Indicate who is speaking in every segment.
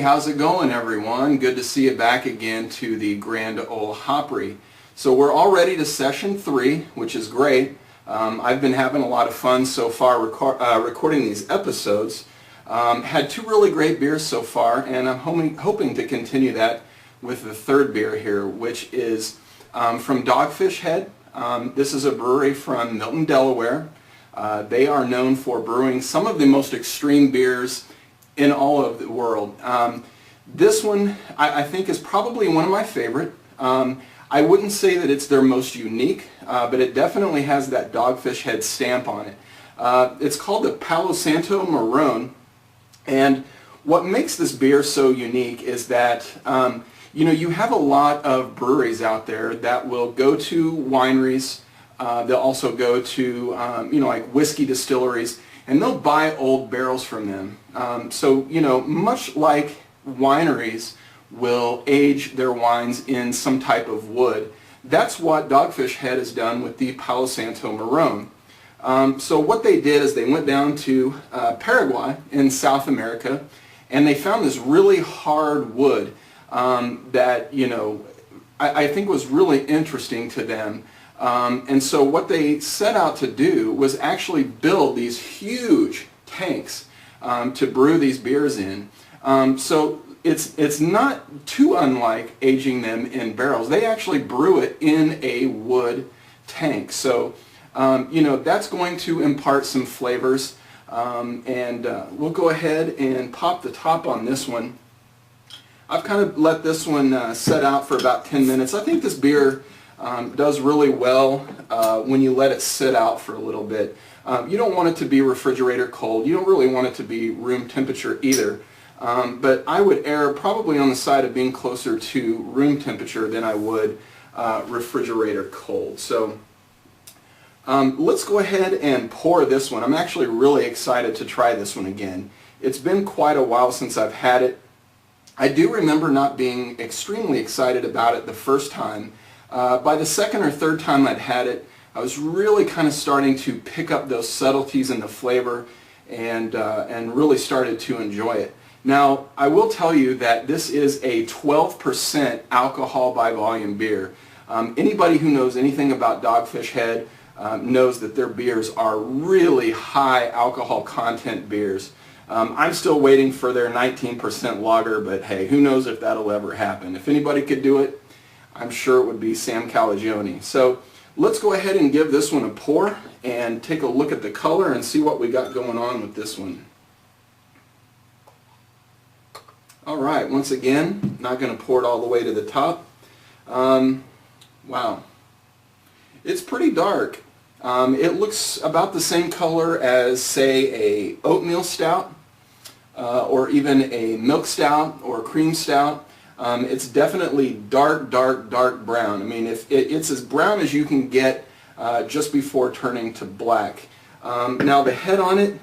Speaker 1: how's it going, everyone? Good to see you back again to the Grand Ole Hopry. So we're already to session 3, which is great. I've been having a lot of fun so far recording these episodes. Had 2 really great beers so far, and I'm hoping to continue that with the 3rd beer here, which is from Dogfish Head. This is a brewery from Milton, Delaware. They are known for brewing some of the most extreme beers in all of the world. This one I think is probably one of my favorite. I wouldn't say that it's their most unique, but it definitely has that Dogfish Head stamp on it. It's called the Palo Santo Marron, and what makes this beer so unique is that you have a lot of breweries out there that will go to wineries. They'll also go to like whiskey distilleries, and they'll buy old barrels from them. So much like wineries will age their wines in some type of wood, that's what Dogfish Head has done with the Palo Santo Marron. So what they did is they went down to Paraguay in South America, and they found this really hard wood that I think was really interesting to them. And so what they set out to do was actually build these huge tanks to brew these beers in. So it's not too unlike aging them in barrels. They actually brew it in a wood tank. So that's going to impart some flavors. And we'll go ahead and pop the top on this one. I've kind of let this one set out for about 10 minutes. I think this beer does really well when you let it sit out for a little bit. You don't want it to be refrigerator cold. You don't really want it to be room temperature either. But I would err probably on the side of being closer to room temperature than I would refrigerator cold. So let's go ahead and pour this one. I'm actually really excited to try this one again. It's been quite a while since I've had it. I do remember not being extremely excited about it the first time. By the 2nd or 3rd time I'd had it, I was really kind of starting to pick up those subtleties in the flavor and really started to enjoy it. Now, I will tell you that this is a 12% alcohol by volume beer. Anybody who knows anything about Dogfish Head knows that their beers are really high alcohol content beers. I'm still waiting for their 19% lager, but hey, who knows if that'll ever happen. If anybody could do it, I'm sure it would be Sam Calagione. So let's go ahead and give this one a pour and take a look at the color and see what we got going on with this one. Alright, once again, not going to pour it all the way to the top. Wow. It's pretty dark. It looks about the same color as, say, a oatmeal stout or even a milk stout or a cream stout. It's definitely dark brown. I mean, it's as brown as you can get just before turning to black. Now the head on it,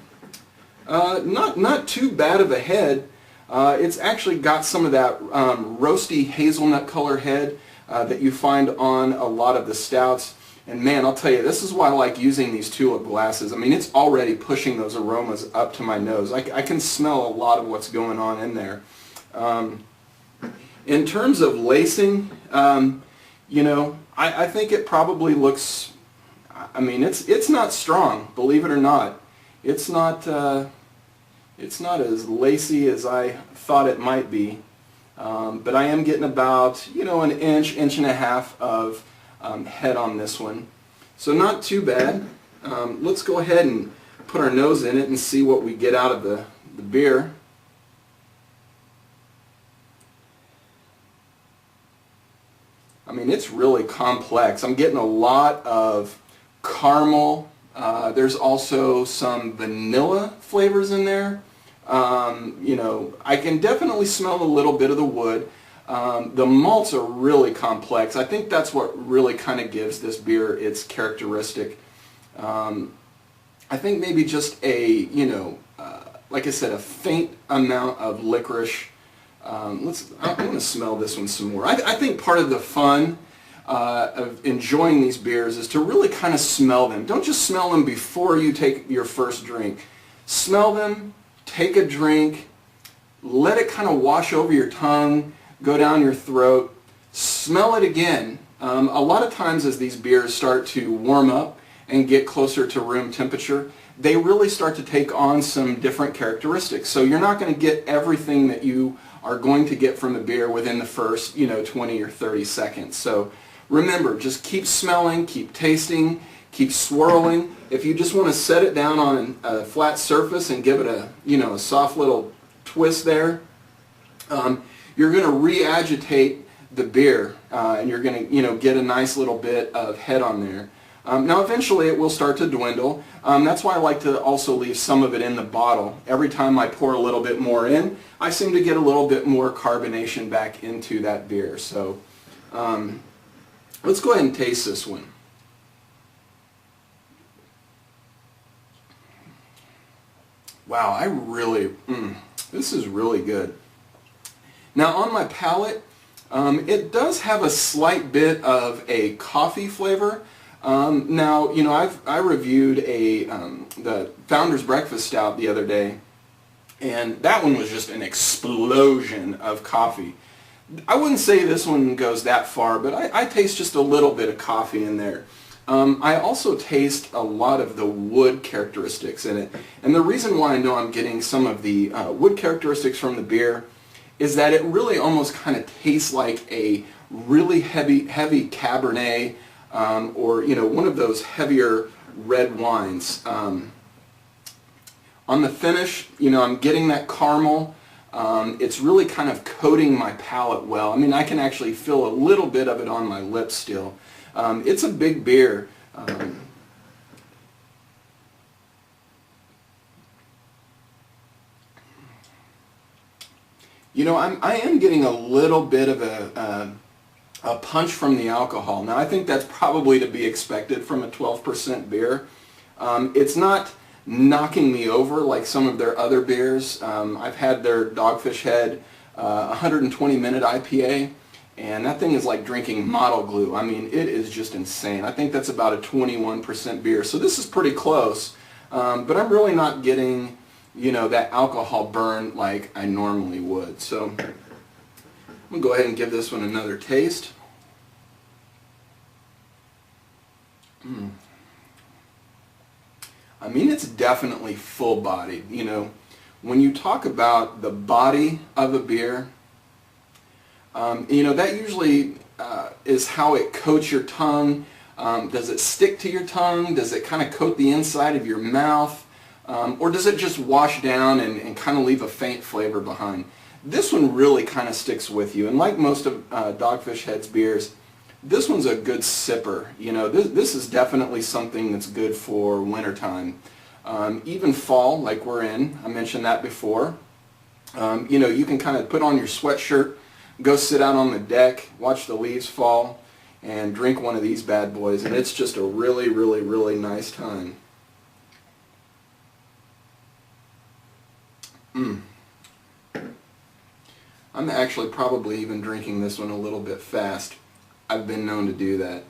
Speaker 1: not too bad of a head. It's actually got some of that roasty hazelnut color head that you find on a lot of the stouts. And man, I'll tell you, this is why I like using these tulip glasses. I mean, it's already pushing those aromas up to my nose. I can smell a lot of what's going on in there. In terms of lacing, I think it probably looks, I mean, it's not strong, believe it or not. It's not as lacy as I thought it might be. But I am getting about, an inch and a half of head on this one. So not too bad. Let's go ahead and put our nose in it and see what we get out of the beer. I mean, it's really complex. I'm getting a lot of caramel. There's also some vanilla flavors in there. I can definitely smell a little bit of the wood. The malts are really complex. I think that's what really kind of gives this beer its characteristic. I think maybe just a, like I said, a faint amount of licorice. I'm going to smell this one some more. I think part of the fun of enjoying these beers is to really kind of smell them. Don't just smell them before you take your first drink. Smell them, take a drink, let it kind of wash over your tongue, go down your throat, smell it again. A lot of times as these beers start to warm up and get closer to room temperature, they really start to take on some different characteristics. So you're not going to get everything that you are going to get from a beer within the first, 20 or 30 seconds. So remember, just keep smelling, keep tasting, keep swirling. If you just want to set it down on a flat surface and give it a soft little twist there, you're going to re-agitate the beer, and you're going to get a nice little bit of head on there. Now eventually it will start to dwindle. That's why I like to also leave some of it in the bottle. Every time I pour a little bit more in, I seem to get a little bit more carbonation back into that beer. So let's go ahead and taste this one. Wow, this is really good. Now on my palate, it does have a slight bit of a coffee flavor. Now, I reviewed the Founder's Breakfast Stout the other day, and that one was just an explosion of coffee. I wouldn't say this one goes that far, but I taste just a little bit of coffee in there. I also taste a lot of the wood characteristics in it, and the reason why I know I'm getting some of the wood characteristics from the beer is that it really almost kind of tastes like a really heavy Cabernet, or one of those heavier red wines. On the finish, I'm getting that caramel. It's really kind of coating my palate well. I mean, I can actually feel a little bit of it on my lips still. It's a big beer. I am getting a little bit of a punch from the alcohol. Now I think that's probably to be expected from a 12% beer. It's not knocking me over like some of their other beers. I've had their Dogfish Head 120-minute IPA, and that thing is like drinking model glue. I mean, it is just insane. I think that's about a 21% beer. So this is pretty close, but I'm really not getting, that alcohol burn like I normally would. So I'm going to go ahead and give this one another taste. I mean, it's definitely full-bodied. When you talk about the body of a beer, that usually is how it coats your tongue. Does it stick to your tongue? Does it kind of coat the inside of your mouth? Or does it just wash down and kind of leave a faint flavor behind? This one really kind of sticks with you, and like most of Dogfish Head's beers, this one's a good sipper. This is definitely something that's good for wintertime. Even fall, like we're in, I mentioned that before. You can kind of put on your sweatshirt, go sit out on the deck, watch the leaves fall, and drink one of these bad boys, and it's just a really, really, really nice time. I'm actually probably even drinking this one a little bit fast. I've been known to do that.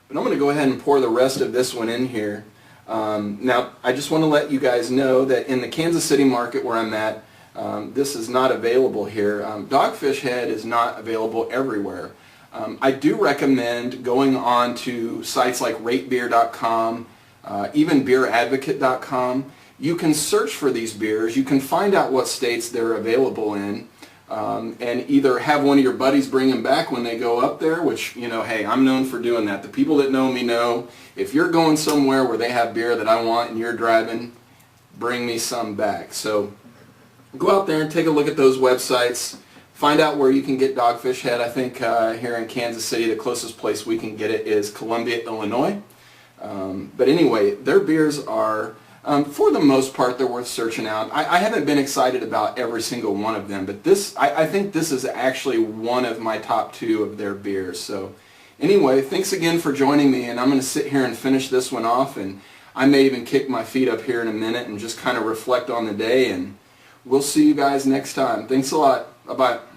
Speaker 1: But I'm going to go ahead and pour the rest of this one in here. Now, I just want to let you guys know that in the Kansas City market where I'm at, this is not available here. Dogfish Head is not available everywhere. I do recommend going on to sites like ratebeer.com, even beeradvocate.com. You can search for these beers. You can find out what states they're available in, and either have one of your buddies bring them back when they go up there, which, hey, I'm known for doing that. The people that know me know, if you're going somewhere where they have beer that I want and you're driving, bring me some back. So go out there and take a look at those websites. Find out where you can get Dogfish Head. I think here in Kansas City, the closest place we can get it is Columbia, Illinois. But anyway, their beers are... for the most part, they're worth searching out. I haven't been excited about every single one of them, but I think this is actually one of my top 2 of their beers. So anyway, thanks again for joining me, and I'm going to sit here and finish this one off, and I may even kick my feet up here in a minute and just kind of reflect on the day, and we'll see you guys next time. Thanks a lot. Bye-bye.